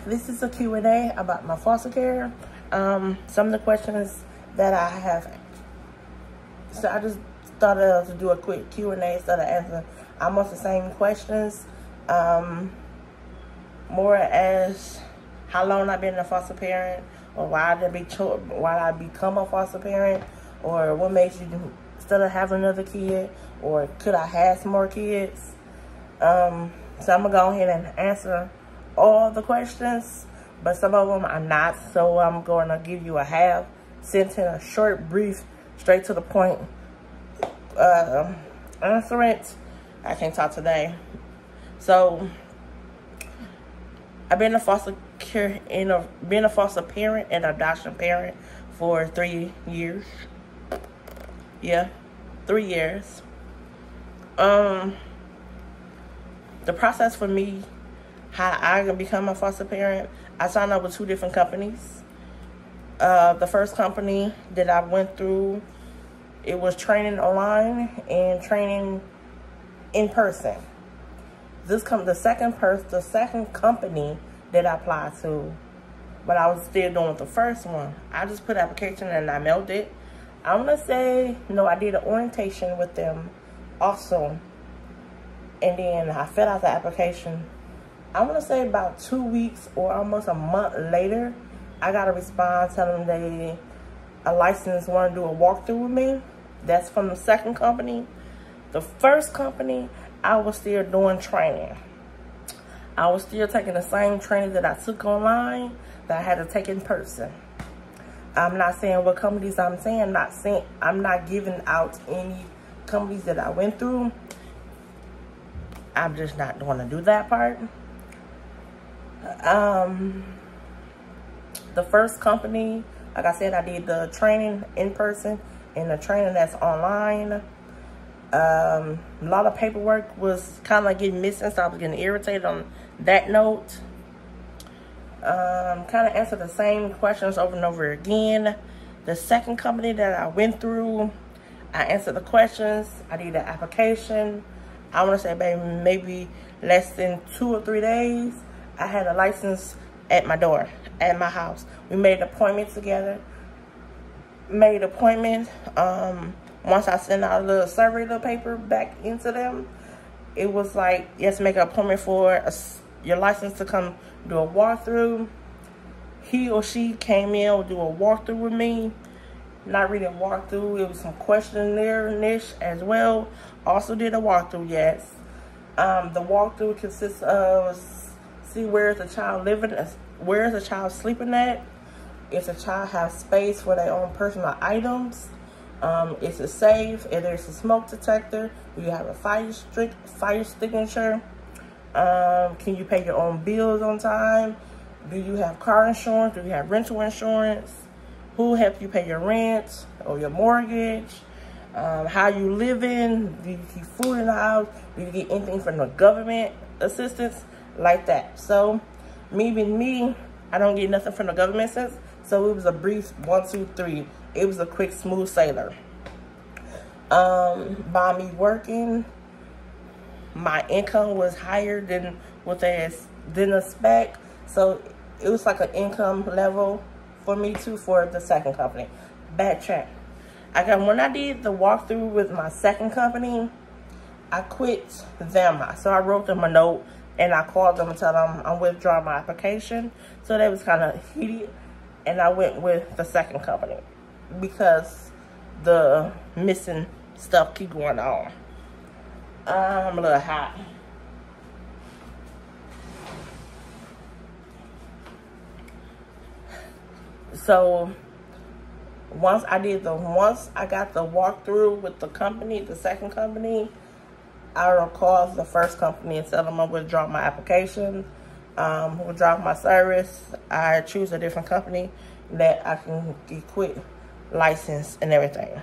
this is a Q&A about my foster care. Some of the questions that I have, so I just thought to do a quick Q&A instead of answering almost the same questions. More as how long I've been a foster parent, or why I become a foster parent, or what makes you instead of having another kid, or could I have some more kids? So I'm gonna go ahead and answer all the questions, but some of them I'm not. So I'm going to give you a half sentence, a short, brief, straight to the point answer it. I can't talk today. So I've been a foster care been a foster parent and adoption parent for 3 years. Yeah, 3 years. The process for me, how I can become a foster parent, I signed up with 2 different companies. The first company that I went through, it was training online and training in person. The second company that I applied to, but I was still doing the first one. I just put application and I mailed it. I want to say, no, I did an orientation with them also. And then I filled out the application. I want to say about 2 weeks or almost a month later, I got a response telling them a license want to do a walkthrough with me. That's from the second company. The first company, I was still doing training. I was still taking the same training that I took online that I had to take in person. I'm not saying what companies I'm saying. I'm not giving out any companies that I went through. I'm just not going to do that part. The first company, like I said, I did the training in person and the training that's online. A lot of paperwork was kind of like getting missing, so I was getting irritated on that note. Kind of answered the same questions over and over again. The second company that I went through, I answered the questions. I did the application. I want to say maybe less than 2 or 3 days, I had a license at my door, at my house. We made an appointment together. Once I sent out a little survey little paper back into them, it was like, yes, make an appointment for your license to come do a walkthrough. He or she came in to do a walkthrough with me. Not really a walkthrough, it was some questionnaire-ish as well. Also did a walkthrough, yes. The walkthrough consists of see where is the child living, where is the child sleeping at. If the child has space for their own personal items. Is it safe? If there's a smoke detector, do you have a fire extinguisher? Can you pay your own bills on time? Do you have car insurance? Do you have rental insurance? Who helped you pay your rent or your mortgage? How you living? Do you keep food in the house? Do you get anything from the government assistance? Like that. So, me, I don't get nothing from the government assistance. So it was a brief 1, 2, 3. It was a quick, smooth sailor. By me working, my income was higher than what they didn't expect. So it was like an income level for me too for the second company. Backtrack. When I did the walkthrough with my second company, I quit them. So I wrote them a note and I called them and told them I'm withdrawing my application. So they was kind of heated, and I went with the second company because the missing stuff keep going on. I'm a little hot. So once I got the walkthrough with the company, the second company, I will call the first company and tell them I'm withdraw my application, withdraw my service. I choose a different company that I can get quit license and everything.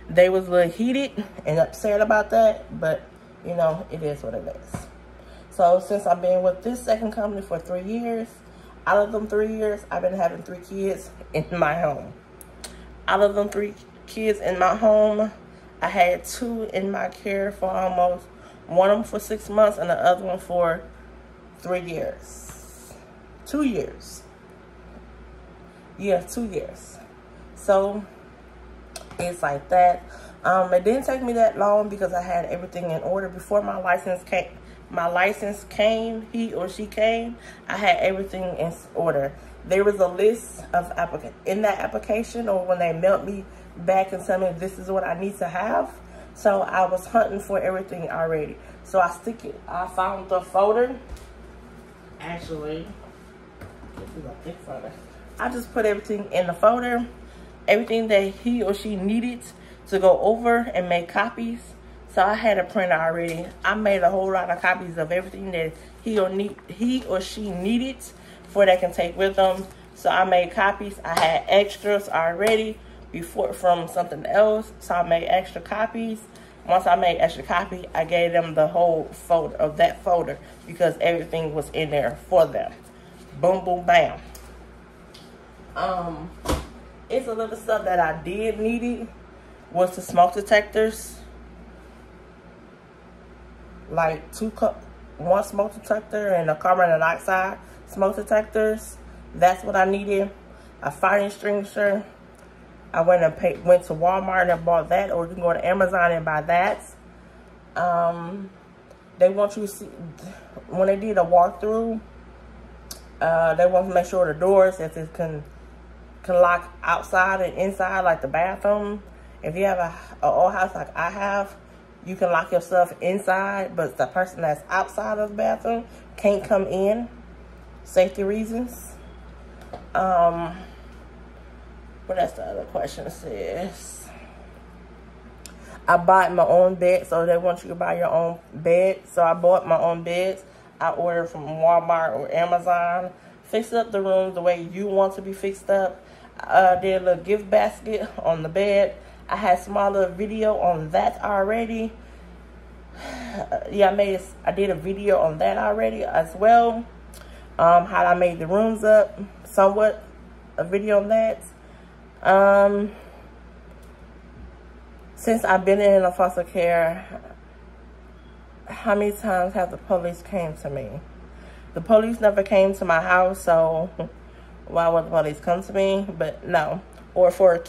They was a little heated and upset about that, but you know, it is what it is. So since I've been with this second company for 3 years, out of them 3 years, I've been having 3 kids in my home. Out of them 3 kids in my home, I had 2 in my care for one of them for 6 months and the other one for 3 years. 2 years. Yeah, 2 years. So it's like that. It didn't take me that long because I had everything in order before my license came. He or she came, I had everything in order. There was a list of in that application, or when they mailed me back and tell me this is what I need to have. So I was hunting for everything already. So I found the folder. Actually, this is a big folder. I just put everything in the folder, everything that he or she needed to go over and make copies. So I had a printer already. I made a whole lot of copies of everything that he or she needed for they can take with them. So I made copies. I had extras already before from something else. So I made extra copies. Once I made extra copy, I gave them the whole folder of that folder because everything was in there for them. Boom, boom, bam. It's a little stuff that I did need was the smoke detectors. Like one smoke detector and a carbon monoxide smoke detectors. That's what I needed. A fire extinguisher. I went to Walmart and bought that, or you can go to Amazon and buy that. They want you to see, when they did a walkthrough, they want to make sure the doors, if it can lock outside and inside, like the bathroom. If you have an old house like I have, you can lock yourself inside, but the person that's outside of the bathroom can't come in. Safety reasons. What else the other question says? I bought my own bed, so they want you to buy your own bed. So I bought my own beds. I ordered from Walmart or Amazon. Fix up the room the way you want to be fixed up. Did a little gift basket on the bed. I had small little video on that already. Yeah, I did a video on that already as well. How I made the rooms up, somewhat a video on that. Since I've been in a foster care, how many times have the police came to me? The police never came to my house, so why would the police come to me? But no. Or for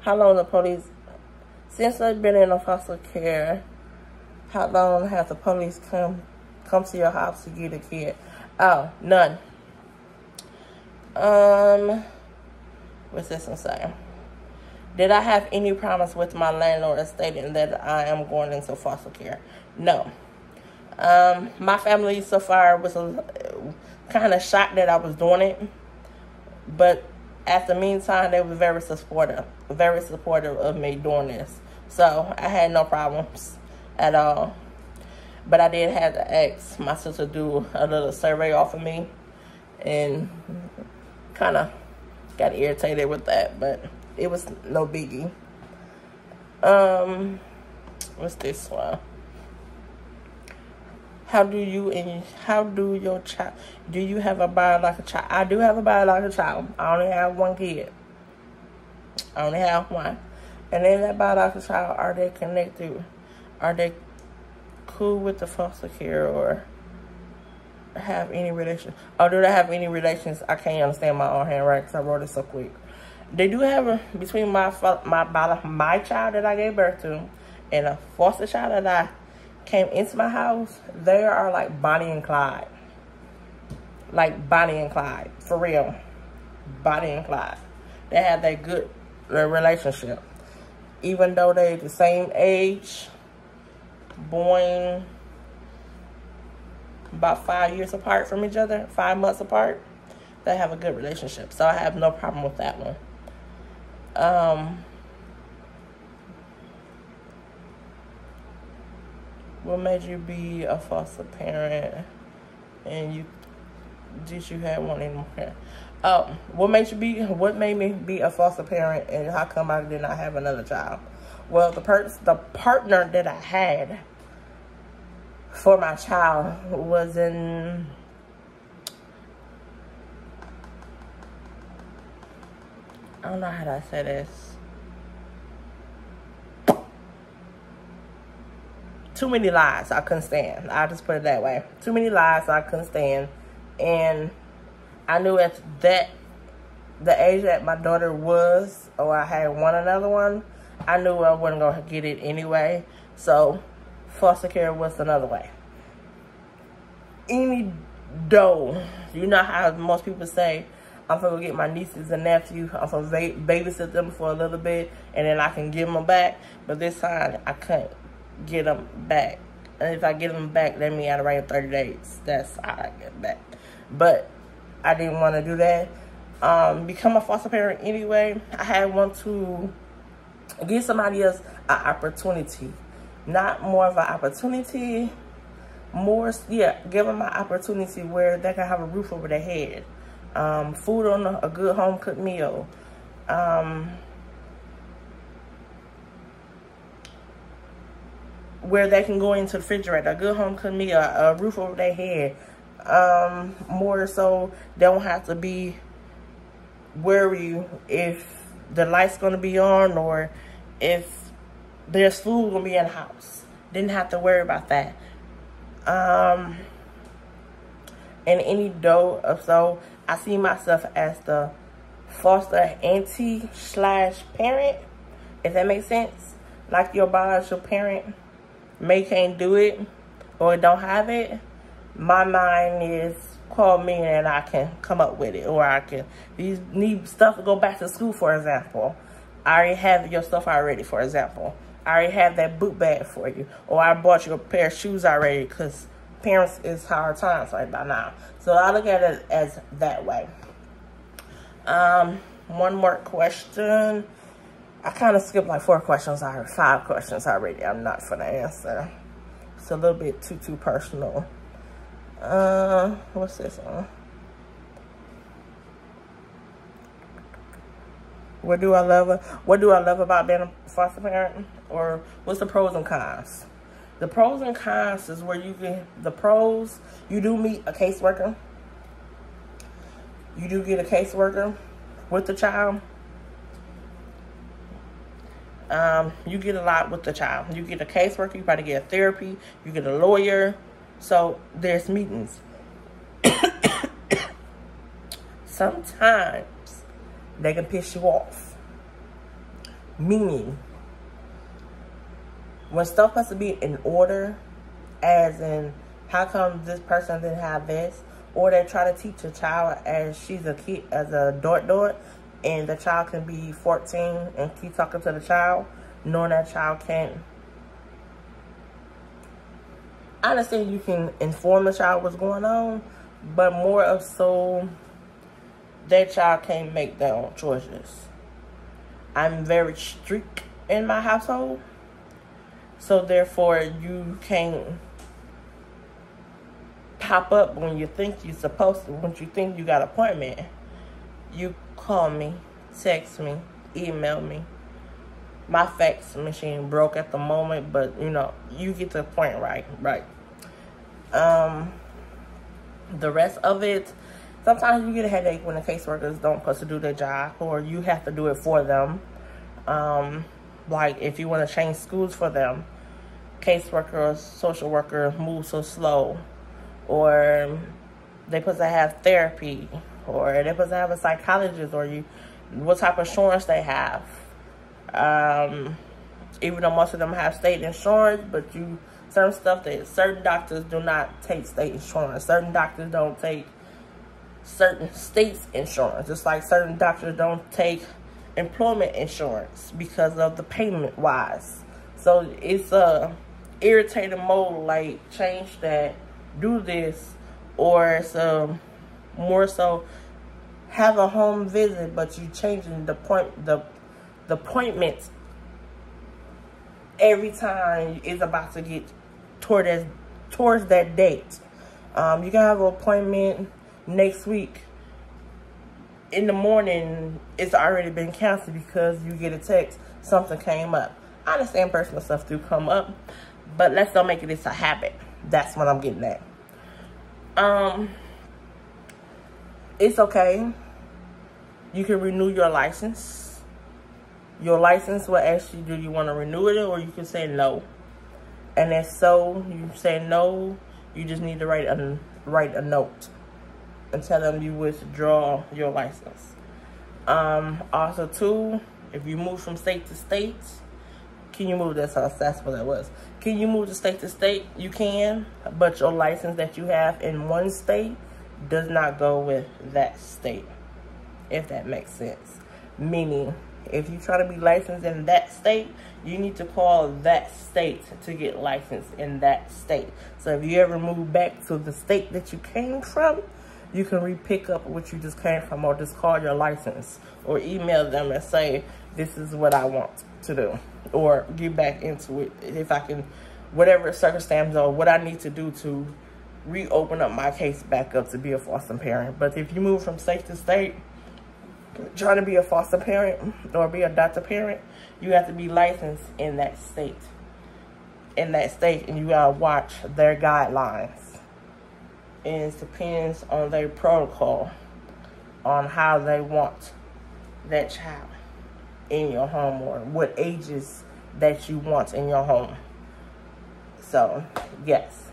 how long the police, since I've been in a foster care, how long have the police come to your house to get a kid? Oh, none. What's this one saying? Did I have any promise with my landlord stating that I am going into foster care? No. My family so far was kind of shocked that I was doing it, but at the meantime, they were very supportive of me doing this. So I had no problems at all. But I did have to ask my sister to do a little survey off of me, and kind of got irritated with that, but it was no biggie. What's this one? Do you have a biological child? I do have a biological child. I only have one kid. I only have one. And then that biological child, are they connected? Are they cool with the foster care, or have any relations? Oh, do they have any relations? I can't understand my own handwriting because I wrote it so quick. They do have between my child that I gave birth to and a foster child that I came into my house. They are like Bonnie and Clyde. Like Bonnie and Clyde. For real. Bonnie and Clyde. They have that good relationship. Even though they're the same age, born about 5 years apart from each other, 5 months apart, they have a good relationship. So I have no problem with that one. What made you be a foster parent, and did you have one anymore? What made me be a foster parent, and how come I did not have another child? Well, the partner that I had for my child was in, I don't know how to say this. Too many lies I couldn't stand. I'll just put it that way. Too many lies I couldn't stand And I knew at the age that my daughter was, or I had another one, I knew I wasn't going to get it anyway. So foster care was another way. Any though, you know how most people say, I'm going to get my nieces and nephews, I'm going to babysit them for a little bit, and then I can give them back. But this time, I couldn't get them back. And if I get them back, that means I had to wait 30 days. That's how I get back. But I didn't want to do that. Become a foster parent anyway. I had want to give somebody else an opportunity. Not more of an opportunity. More, yeah, give them an opportunity where they can have a roof over their head. Food on a good home-cooked meal. Where they can go into the refrigerator, a good home-cooked meal, a roof over their head. More so, they don't have to be worried if the light's going to be on or if there's food going to be in the house. Didn't have to worry about that. And any so I see myself as the foster auntie / parent, if that makes sense. Like your biological parent may can't do it or don't have it. My mind is call me and I can come up with it, or I can need stuff to go back to school, for example. I already have your stuff already, for example. I already have that book bag for you, or I bought you a pair of shoes already, because parents is hard times right by now. So I look at it as that way. One more question. I kind of skipped like 4 questions. I heard 5 questions already. I'm not for the answer. It's a little bit too personal. What's this one? What do I love about being a foster parent? Or what's the pros and cons? The pros and cons is where you get the pros. You do meet a caseworker. You do get a caseworker with the child. You get a lot with the child. You get a caseworker. You probably get a therapy. You get a lawyer. So there's meetings. Sometimes they can piss you off. Meaning, when stuff has to be in order, as in, how come this person didn't have this? Or they try to teach a child as she's a kid, as an adult, and the child can be 14 and keep talking to the child, knowing that child can't. I understand you can inform the child what's going on, but more of so that child can't make their own choices. I'm very strict in my household, so therefore you can't pop up when you think you're supposed to, when you think you got an appointment. You call me, text me, email me. My fax machine broke at the moment, but you know, you get the point, right? The rest of it, sometimes you get a headache when the caseworkers don't supposed to do their job, or you have to do it for them. Like if you want to change schools for them, caseworker or social worker move so slow, or they supposed to have therapy, or they supposed to have a psychologist, or what type of insurance they have. Even though most of them have state insurance, but certain stuff that certain doctors do not take state insurance. Certain doctors don't take certain states insurance. Just like certain doctors don't take employment insurance because of the payment wise. So it's a irritating mode, like change that, do this, or it's more so have a home visit, but you changing the appointments every time it's about to get towards that date. You can have an appointment next week. In the morning, it's already been canceled because you get a text, something came up. I understand personal stuff do come up, but let's don't make it a habit. That's what I'm getting at. It's okay. You can renew your license. Your license will ask you, do you want to renew it, or you can say no. And if so, you say no, you just need to write a note. and tell them you withdraw your license. Also too, if you move from state to state, can you move? That's what that was. Can you move to state? You can, but your license that you have in one state does not go with that state, if that makes sense. Meaning, if you try to be licensed in that state, you need to call that state to get licensed in that state. So if you ever move back to the state that you came from, you can re-pick up what you just came from, or just call your license, or email them and say, this is what I want to do, or get back into it if I can, whatever circumstance or what I need to do to reopen up my case back up to be a foster parent. But if you move from state to state, trying to be a foster parent or be a adoptive parent, you have to be licensed in that state. And you gotta watch their guidelines. And it depends on their protocol on how they want that child in your home, or what ages that you want in your home. So, yes.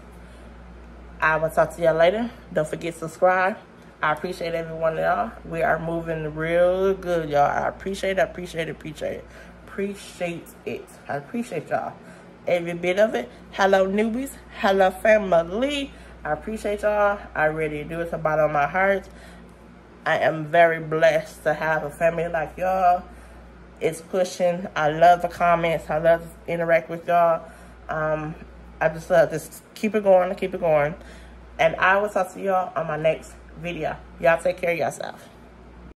I will talk to y'all later. Don't forget to subscribe. I appreciate every one of y'all. We are moving real good, y'all. I appreciate it. Appreciate y'all. Every bit of it. Hello, newbies. Hello, family. I appreciate y'all. I really do. It's about on my heart. I am very blessed to have a family like y'all. It's pushing. I love the comments. I love to interact with y'all. I just love this. Keep it going. And I will talk to y'all on my next video. Y'all take care of yourself.